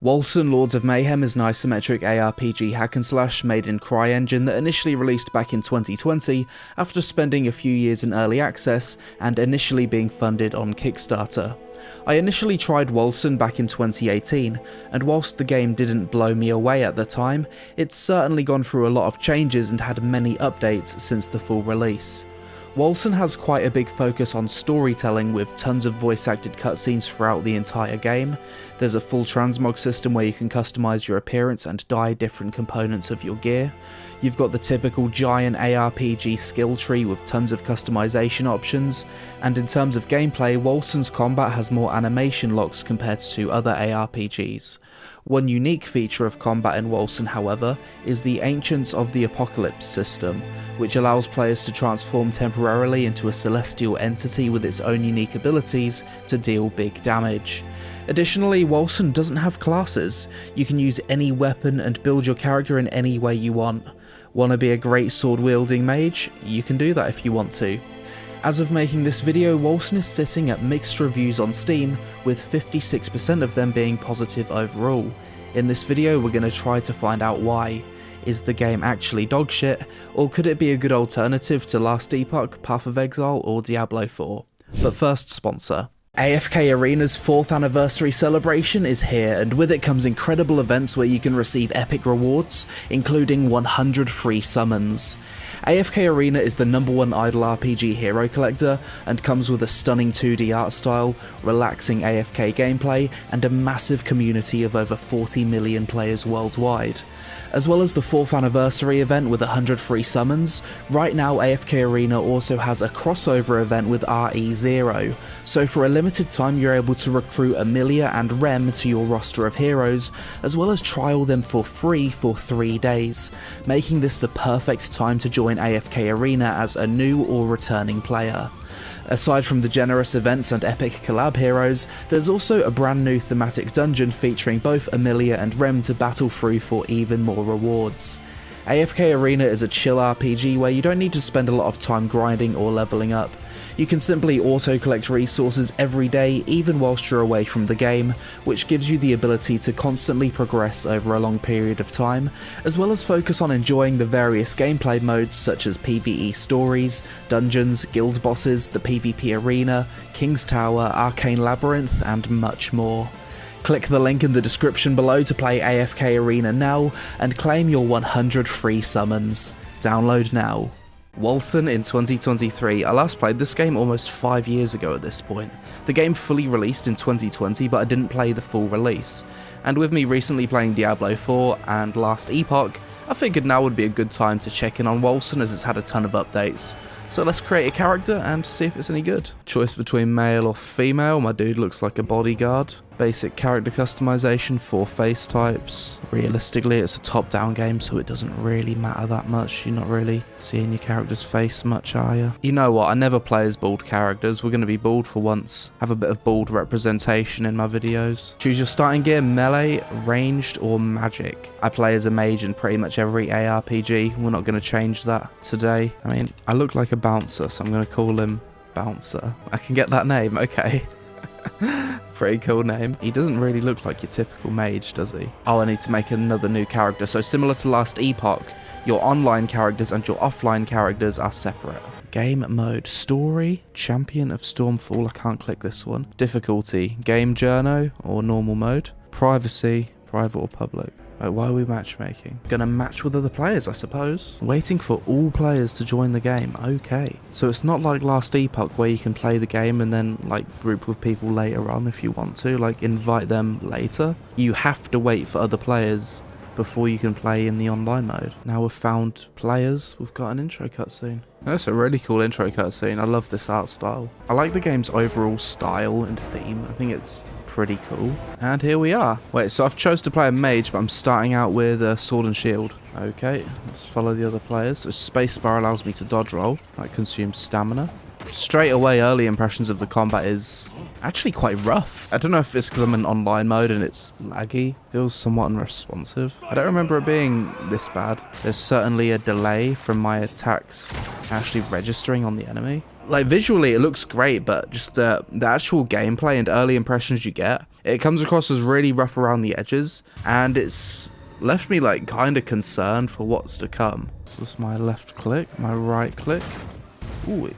Wolcen Lords of Mayhem is an isometric ARPG hack and slash made in Cryengine that initially released back in 2020 after spending a few years in early access and initially being funded on Kickstarter. I initially tried Wolcen back in 2018, and whilst the game didn't blow me away at the time, it's certainly gone through a lot of changes and had many updates since the full release. Wolcen has quite a big focus on storytelling with tons of voice acted cutscenes throughout the entire game. There's a full transmog system where you can customise your appearance and dye different components of your gear. You've got the typical giant ARPG skill tree with tons of customisation options, and in terms of gameplay, Wolcen's combat has more animation locks compared to other ARPGs. One unique feature of combat in Wolcen, however, is the Ancients of the Apocalypse system, which allows players to transform temporarily into a celestial entity with its own unique abilities to deal big damage. Additionally, Wolcen doesn't have classes. You can use any weapon and build your character in any way you want. Want to be a great sword-wielding mage? You can do that if you want to. As of making this video, Wolcen is sitting at mixed reviews on Steam, with 56% of them being positive overall. In this video, we're going to try to find out why. Is the game actually dogshit, or could it be a good alternative to Last Epoch, Path of Exile, or Diablo 4? But first, sponsor. AFK Arena's 4th anniversary celebration is here, and with it comes incredible events where you can receive epic rewards, including 100 free summons. AFK Arena is the #1 idle RPG hero collector, and comes with a stunning 2D art style, relaxing AFK gameplay, and a massive community of over 40 million players worldwide. As well as the 4th anniversary event with 100 free summons, right now AFK Arena also has a crossover event with RE0, so for a limited time you're able to recruit Amelia and Rem to your roster of heroes, as well as trial them for free for 3 days, making this the perfect time to join AFK Arena as a new or returning player. Aside from the generous events and epic collab heroes, there's also a brand new thematic dungeon featuring both Amelia and Rem to battle through for even more rewards. AFK Arena is a chill RPG where you don't need to spend a lot of time grinding or leveling up. You can simply auto-collect resources every day, even whilst you're away from the game, which gives you the ability to constantly progress over a long period of time, as well as focus on enjoying the various gameplay modes such as PvE stories, dungeons, guild bosses, the PvP arena, King's Tower, Arcane Labyrinth, and much more. Click the link in the description below to play AFK Arena now, and claim your 100 free summons. Download now. Wolcen in 2023. I last played this game almost 5 years ago at this point. The game fully released in 2020, but I didn't play the full release. And with me recently playing Diablo 4 and Last Epoch, I figured now would be a good time to check in on Wolcen as it's had a ton of updates. So let's create a character and see if it's any good. Choice between male or female. My dude looks like a bodyguard. Basic character customization, 4 face types. Realistically, it's a top-down game, so it doesn't really matter that much. You're not really seeing your character's face much, are you? You know what? I never play as bald characters. We're going to be bald for once. Have a bit of bald representation in my videos. Choose your starting gear, melee, ranged, or magic. I play as a mage in pretty much every ARPG. We're not going to change that today. I mean, I look like a bouncer, so I'm going to call him Bouncer. I can get that name, okay. Pretty cool name. He doesn't really look like your typical mage, does he? Oh, I need to make another new character. So similar to Last Epoch, your online characters and your offline characters are separate. Game mode, story, champion of Stormfall. I can't click this one. Difficulty, game journo or normal mode. Privacy, private or public. Why are we matchmaking? Gonna match with other players, I suppose. Waiting for all players to join the game. Okay. So it's not like Last Epoch where you can play the game and then like group with people later on if you want to, like invite them later. You have to wait for other players before you can play in the online mode. Now we've found players, we've got an intro cutscene. That's a really cool intro cutscene. I love this art style. I like the game's overall style and theme. I think it's pretty cool. And here we are. Wait, so I've chose to play a mage, but I'm starting out with a sword and shield. Okay, let's follow the other players. So spacebar allows me to dodge roll. That consumes stamina. Straight away, early impressions of the combat is actually quite rough. I don't know if it's because I'm in online mode and it's laggy. Feels somewhat unresponsive. I don't remember it being this bad. There's certainly a delay from my attacks actually registering on the enemy. Like visually it looks great, but just the actual gameplay and early impressions you get, It comes across as really rough around the edges, and it's left me like kind of concerned for what's to come. So this is my left click, my right click. Ooh,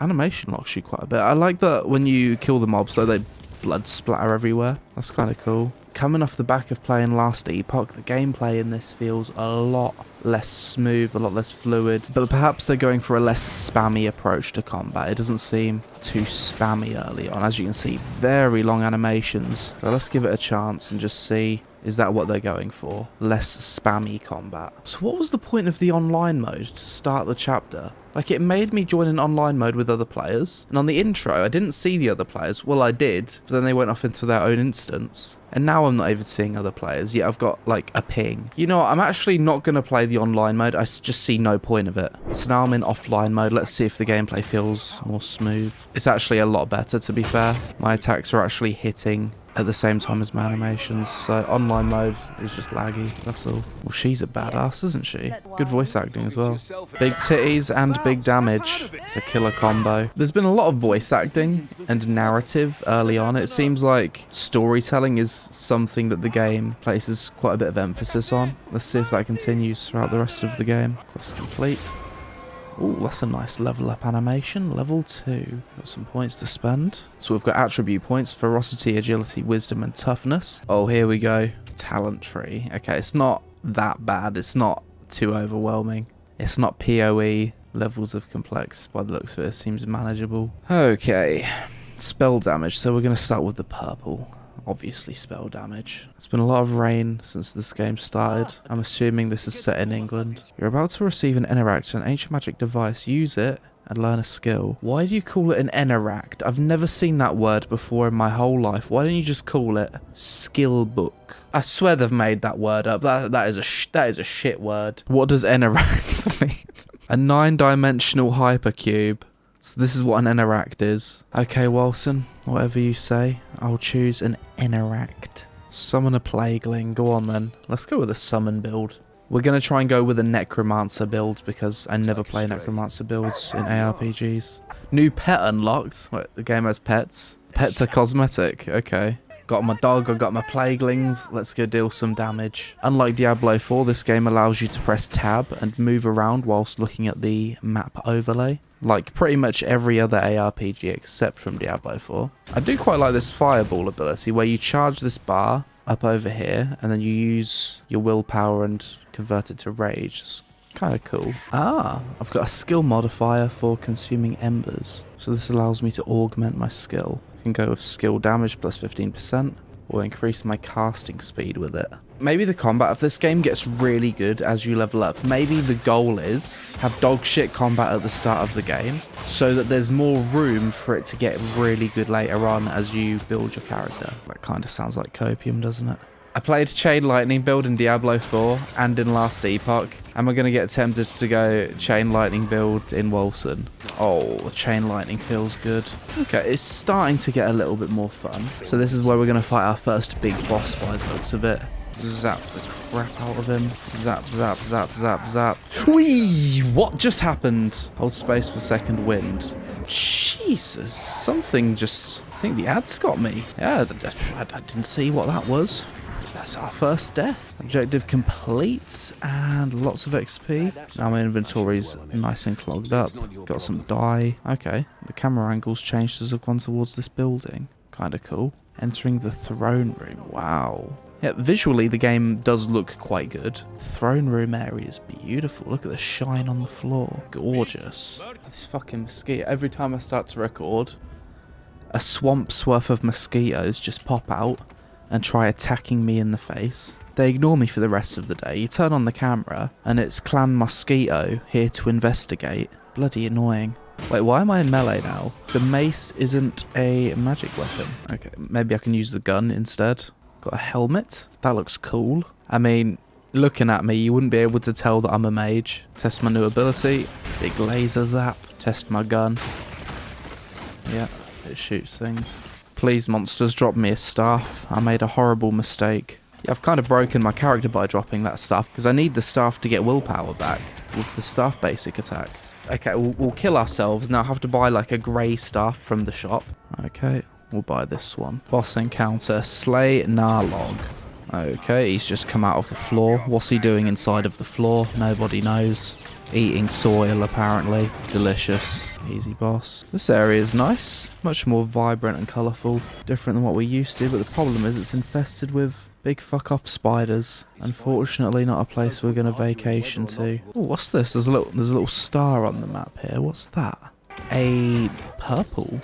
animation locks you quite a bit. I like that when you kill the mobs, so they blood splatter everywhere. That's kind of cool. Coming off the back of playing Last Epoch, the gameplay in this feels a lot less smooth, a lot less fluid, but perhaps they're going for a less spammy approach to combat. It doesn't seem too spammy early on. As you can see, very long animations. So let's give it a chance and just see, is that what they're going for? Less spammy combat. So what was the point of the online mode to start the chapter? Like, it made me join an online mode with other players, and on the intro, I didn't see the other players. Well, I did, but then they went off into their own instance. And now I'm not even seeing other players, yet I've got, like, a ping. You know what, I'm actually not going to play the online mode, I just see no point of it. So now I'm in offline mode, let's see if the gameplay feels more smooth. It's actually a lot better, to be fair. My attacks are actually hitting at the same time as my animations, so online mode is just laggy, that's all. Well, she's a badass, isn't she? Good voice acting as well. Big titties and big damage. It's a killer combo. There's been a lot of voice acting and narrative early on. It seems like storytelling is something that the game places quite a bit of emphasis on. Let's see if that continues throughout the rest of the game. Quest complete. Oh, that's a nice level up animation. Level 2. Got some points to spend. So we've got attribute points, ferocity, agility, wisdom, and toughness. Oh, here we go. Talent tree. Okay, it's not that bad. It's not too overwhelming. It's not PoE levels of complex by the looks of it. It seems manageable. Okay. Spell damage. So we're going to start with the purple. Obviously spell damage. It's been a lot of rain since this game started. I'm assuming this is set in England. You're about to receive an Eneract, an ancient magic device. Use it and learn a skill. Why do you call it an Eneract? I've never seen that word before in my whole life. Why don't you just call it skill book? I swear they've made that word up. That is a shit word. What does Eneract mean? A 9-dimensional hypercube. So this is what an Eneract is. Okay, Wolcen, whatever you say, I'll choose an Eneract. Summon a Plagueling. Go on then. Let's go with a summon build. We're going to try and go with a Necromancer build because I never play Necromancer builds in ARPGs. New pet unlocked. Wait, the game has pets. Pets are cosmetic. Okay. Got my dog, I've got my Plaguelings, let's go deal some damage. Unlike Diablo 4, this game allows you to press tab and move around whilst looking at the map overlay. Like pretty much every other ARPG except from Diablo 4. I do quite like this fireball ability where you charge this bar up over here and then you use your willpower and convert it to rage. It's kind of cool. Ah, I've got a skill modifier for consuming embers. So this allows me to augment my skill. Can go with skill damage plus 15% or increase my casting speed with it. Maybe the combat of this game gets really good as you level up. Maybe the goal is have dog shit combat at the start of the game so that there's more room for it to get really good later on as you build your character. That kind of sounds like copium, doesn't it? I played Chain Lightning build in Diablo 4 and in Last Epoch, and we're going to get tempted to go Chain Lightning build in Wolcen. Oh, Chain Lightning feels good. Okay, it's starting to get a little bit more fun. So this is where we're going to fight our first big boss by the looks of it. Zap the crap out of him. Zap, zap, zap, zap, zap. Whee! What just happened? Hold space for second wind. Jesus, something just... I think the ads got me. Yeah, I didn't see what that was. That's our first death. Objective complete and lots of XP. Now my inventory's nice and clogged up. Got some dye. Okay, the camera angle's changed as I've gone towards this building. Kind of cool. Entering the throne room. Wow. Yeah, visually the game does look quite good. Throne room area is beautiful. Look at the shine on the floor. Gorgeous. This fucking mosquito. Every time I start to record, a swamp's worth of mosquitoes just pop out and try attacking me in the face. They ignore me for the rest of the day. You turn on the camera and it's Clan Mosquito here to investigate. Bloody annoying. Wait, why am I in melee now? The mace isn't a magic weapon. Okay, maybe I can use the gun instead. Got a helmet. That looks cool. I mean, looking at me, you wouldn't be able to tell that I'm a mage. Test my new ability. Big laser zap. Test my gun. Yeah, it shoots things. Please, monsters, drop me a staff. I made a horrible mistake. Yeah, I've kind of broken my character by dropping that staff because I need the staff to get willpower back with the staff basic attack. Okay, we'll kill ourselves. Now I have to buy like a grey staff from the shop. Okay, We'll buy this one. Boss encounter, Slay Narlog. Okay, he's just come out of the floor. What's he doing inside of the floor? Nobody knows. Eating soil, apparently. Delicious. Easy boss. This area is nice. Much more vibrant and colourful. Different than what we used to, but the problem is it's infested with big fuck-off spiders. Unfortunately, not a place we're going to vacation to. Oh, what's this? There's a little star on the map here. What's that? A purple?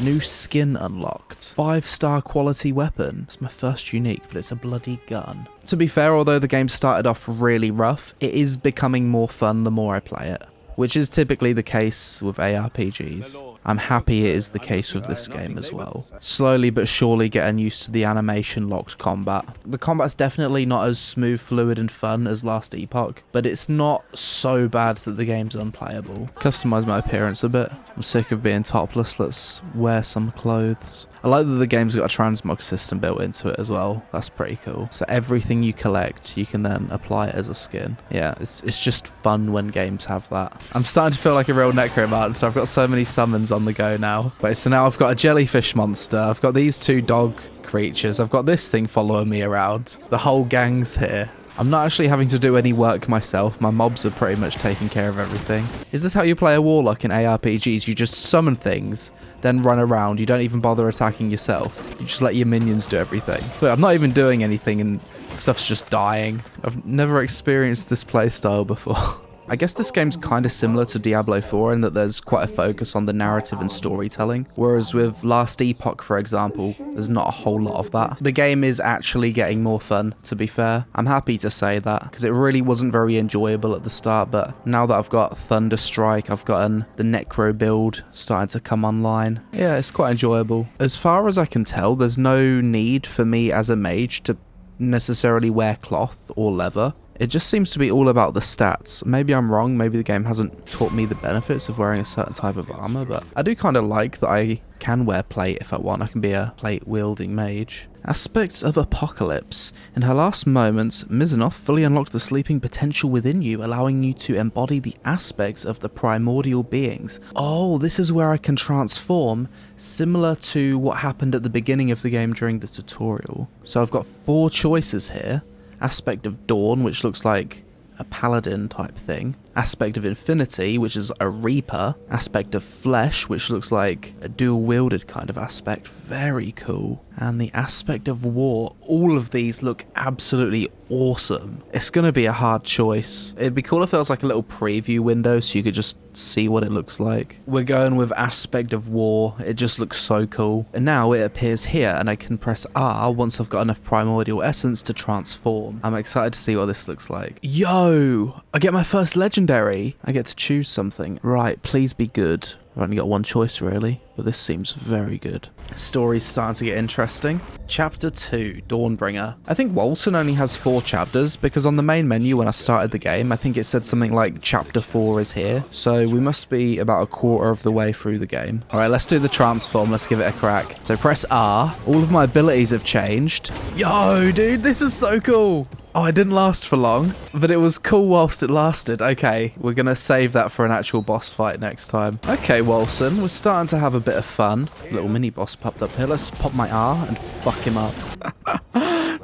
New skin unlocked. 5-star quality weapon. It's my first unique, but it's a bloody gun. To be fair, although the game started off really rough, it is becoming more fun the more I play it, which is typically the case with ARPGs. I'm happy it is the case with this game as well. Slowly but surely getting used to the animation locked combat. The combat's definitely not as smooth, fluid and fun as last Epoch, but it's not so bad that the game's unplayable. Customize my appearance a bit. I'm sick of being topless, let's wear some clothes. I like that the game's got a transmog system built into it as well. That's pretty cool. So everything you collect, you can then apply it as a skin. Yeah, it's just fun when games have that. I'm starting to feel like a real necromancer. I've got so many summons on the go now. Wait, so now I've got a jellyfish monster. I've got these 2 dog creatures. I've got this thing following me around. The whole gang's here. I'm not actually having to do any work myself. My mobs are pretty much taking care of everything. Is this how you play a warlock in ARPGs? You just summon things, then run around. You don't even bother attacking yourself. You just let your minions do everything. Look, I'm not even doing anything and stuff's just dying. I've never experienced this playstyle before. I guess this game's kind of similar to Diablo 4 in that there's quite a focus on the narrative and storytelling, whereas with Last Epoch, for example, there's not a whole lot of that. The game is actually getting more fun, to be fair. I'm happy to say that, because it really wasn't very enjoyable at the start, but now that I've got Thunderstrike, I've gotten the Necro build starting to come online. Yeah, it's quite enjoyable. As far as I can tell, there's no need for me as a mage to necessarily wear cloth or leather. It just seems to be all about the stats. Maybe I'm wrong, maybe the game hasn't taught me the benefits of wearing a certain type of armor, but I do kind of like that I can wear plate if I want. I can be a plate-wielding mage. Aspects of Apocalypse. In her last moments, Mizanoff fully unlocked the sleeping potential within you, allowing you to embody the aspects of the primordial beings. Oh, this is where I can transform, similar to what happened at the beginning of the game during the tutorial. So I've got 4 choices here. Aspect of Dawn, which looks like a paladin type thing. Aspect of Infinity, which is a Reaper. Aspect of Flesh, which looks like a dual-wielded kind of aspect. Very cool. And the Aspect of War. All of these look absolutely awesome. It's going to be a hard choice. It'd be cool if there was like a little preview window so you could just see what it looks like. We're going with Aspect of War. It just looks so cool. And now it appears here and I can press R once I've got enough primordial essence to transform. I'm excited to see what this looks like. Yo! I get my first legendary. I get to choose something. Right, please be good. I've only got one choice really, but this seems very good. Story's starting to get interesting. Chapter 2, Dawnbringer. I think Wolcen only has 4 chapters, because on the main menu when I started the game, I think it said something like Chapter 4 is here. So we must be about a quarter of the way through the game. Alright, let's do the transform, let's give it a crack. So press R, all of my abilities have changed. Yo, dude, this is so cool! Oh, it didn't last for long, but it was cool whilst it lasted. Okay, we're going to save that for an actual boss fight next time. Okay, Wolcen, we're starting to have a bit of fun. Little mini-boss popped up here. Let's pop my R and fuck him up.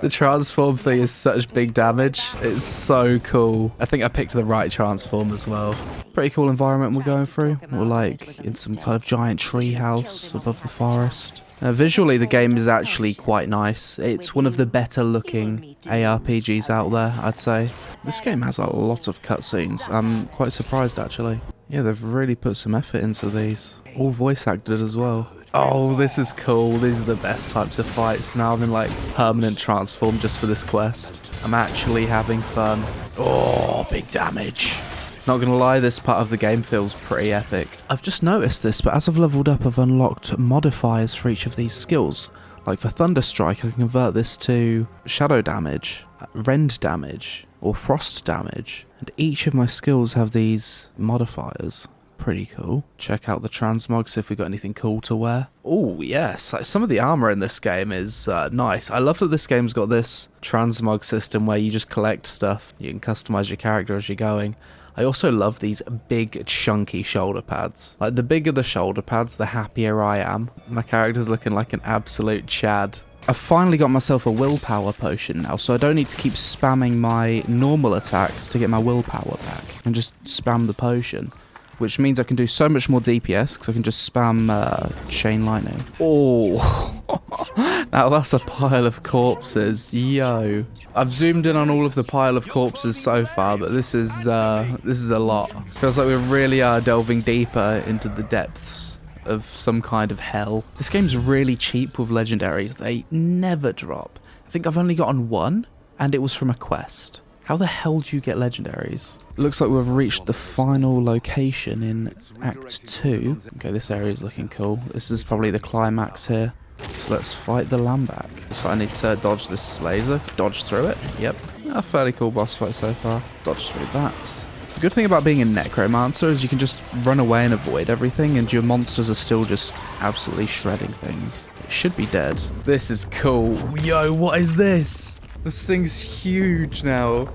The transform thing is such big damage. It's so cool. I think I picked the right transform as well. Pretty cool environment we're going through. We're like in some kind of giant tree house above the forest. Visually, the game is actually quite nice. It's one of the better looking ARPGs out there, I'd say. This game has a lot of cutscenes. I'm quite surprised, actually. Yeah, they've really put some effort into these. All voice acted as well. Oh, this is cool. These are the best types of fights. Now I'm in like permanent transform just for this quest. I'm actually having fun. Oh, big damage. Not gonna lie, this part of the game feels pretty epic. I've just noticed this, but as I've leveled up, I've unlocked modifiers for each of these skills. Like for Thunderstrike, I can convert this to shadow damage, rend damage, or frost damage. And each of my skills have these modifiers. Pretty cool. Check out the transmog, see if we got anything cool to wear. Oh yes, like some of the armor in this game is nice. I love that this game's got this transmog system where you just collect stuff. You can customize your character as you're going. I also love these big chunky shoulder pads. Like, the bigger the shoulder pads, the happier I am. My character's looking like an absolute Chad. I've finally got myself a willpower potion now, so I don't need to keep spamming my normal attacks to get my willpower back. I can just spam the potion, which means I can do so much more DPS, because I can just spam chain lightning. Oh, now that's a pile of corpses, yo. I've zoomed in on all of the pile of corpses so far, but this is a lot. Feels like we really are delving deeper into the depths of some kind of hell. This game's really cheap with legendaries. They never drop. I think I've only gotten one, and it was from a quest. How the hell do you get legendaries? It looks like we've reached the final location in Act 2. Okay, this area is looking cool. This is probably the climax here. So let's fight the Lambak. So I need to dodge this laser, dodge through it. Yep. A fairly cool boss fight so far. Dodge through that. The good thing about being a necromancer is you can just run away and avoid everything, and your monsters are still just absolutely shredding things. It should be dead. This is cool. Yo, what is this? This thing's huge now.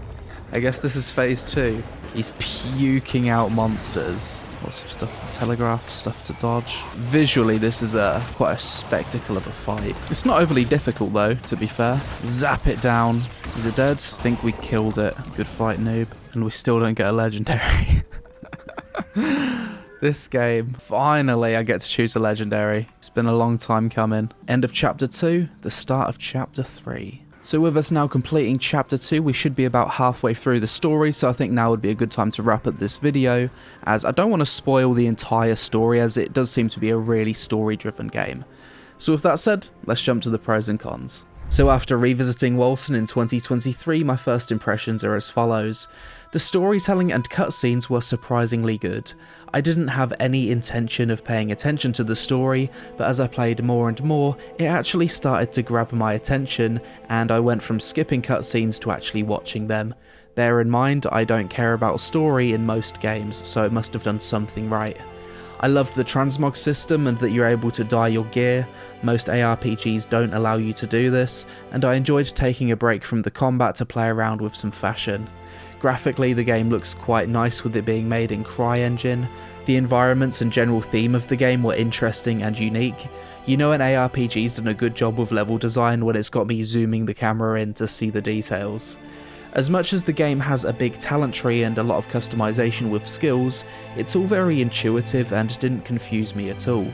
I guess this is phase 2. He's puking out monsters. Lots of stuff to telegraph, stuff to dodge. Visually, this is quite a spectacle of a fight. It's not overly difficult though, to be fair. Zap it down. Is it dead? I think we killed it. Good fight, noob. And we still don't get a legendary. This game, finally I get to choose a legendary. It's been a long time coming. End of chapter 2, the start of chapter 3. So with us now completing chapter 2, we should be about halfway through the story, so I think now would be a good time to wrap up this video, as I don't want to spoil the entire story, as it does seem to be a really story-driven game. So with that said, let's jump to the pros and cons. So after revisiting Wolcen in 2023, my first impressions are as follows. The storytelling and cutscenes were surprisingly good. I didn't have any intention of paying attention to the story, but as I played more and more, it actually started to grab my attention, and I went from skipping cutscenes to actually watching them. Bear in mind, I don't care about story in most games, so it must have done something right. I loved the transmog system and that you're able to dye your gear. Most ARPGs don't allow you to do this, and I enjoyed taking a break from the combat to play around with some fashion. Graphically, the game looks quite nice with it being made in Cryengine. The environments and general theme of the game were interesting and unique. You know an ARPG's done a good job with level design when it's got me zooming the camera in to see the details. As much as the game has a big talent tree and a lot of customization with skills, it's all very intuitive and didn't confuse me at all.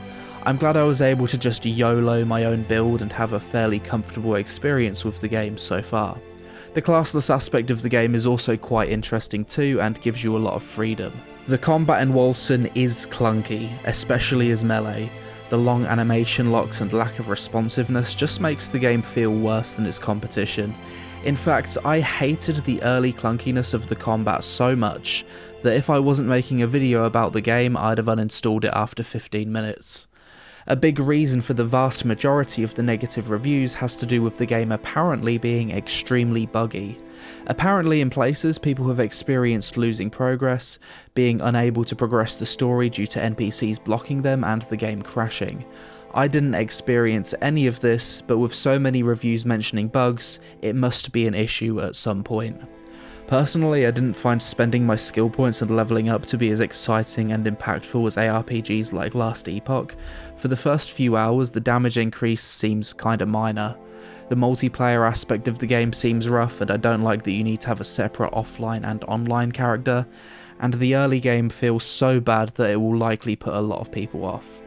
I'm glad I was able to just YOLO my own build and have a fairly comfortable experience with the game so far. The classless aspect of the game is also quite interesting too and gives you a lot of freedom. The combat in Wolcen is clunky, especially as melee. The long animation locks and lack of responsiveness just makes the game feel worse than its competition. In fact, I hated the early clunkiness of the combat so much that if I wasn't making a video about the game, I'd have uninstalled it after 15 minutes. A big reason for the vast majority of the negative reviews has to do with the game apparently being extremely buggy. Apparently in places people have experienced losing progress, being unable to progress the story due to NPCs blocking them and the game crashing. I didn't experience any of this, but with so many reviews mentioning bugs, it must be an issue at some point. Personally, I didn't find spending my skill points and leveling up to be as exciting and impactful as ARPGs like Last Epoch. For the first few hours, the damage increase seems kinda minor. The multiplayer aspect of the game seems rough, and I don't like that you need to have a separate offline and online character, and the early game feels so bad that it will likely put a lot of people off.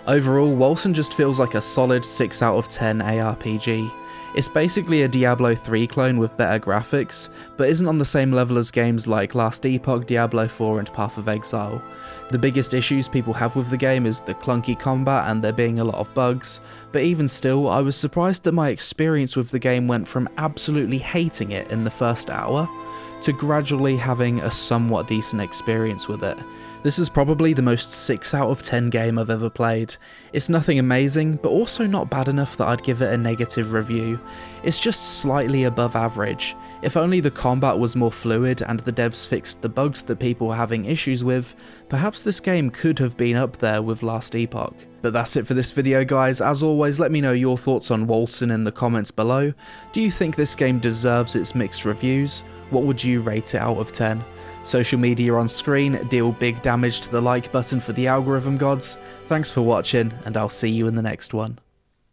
Overall, Wolcen just feels like a solid 6 out of 10 ARPG. It's basically a Diablo 3 clone with better graphics, but isn't on the same level as games like Last Epoch, Diablo 4 and Path of Exile. The biggest issues people have with the game is the clunky combat and there being a lot of bugs, but even still, I was surprised that my experience with the game went from absolutely hating it in the first hour, to gradually having a somewhat decent experience with it. This is probably the most 6 out of 10 game I've ever played. It's nothing amazing, but also not bad enough that I'd give it a negative review. it's just slightly above average. If only the combat was more fluid and the devs fixed the bugs that people were having issues with, perhaps this game could have been up there with Last Epoch. But that's it for this video guys. As always, let me know your thoughts on Wolcen in the comments below. Do you think this game deserves its mixed reviews? What would you rate it out of 10? Social media on screen, deal big damage to the like button for the algorithm gods. Thanks for watching, and I'll see you in the next one.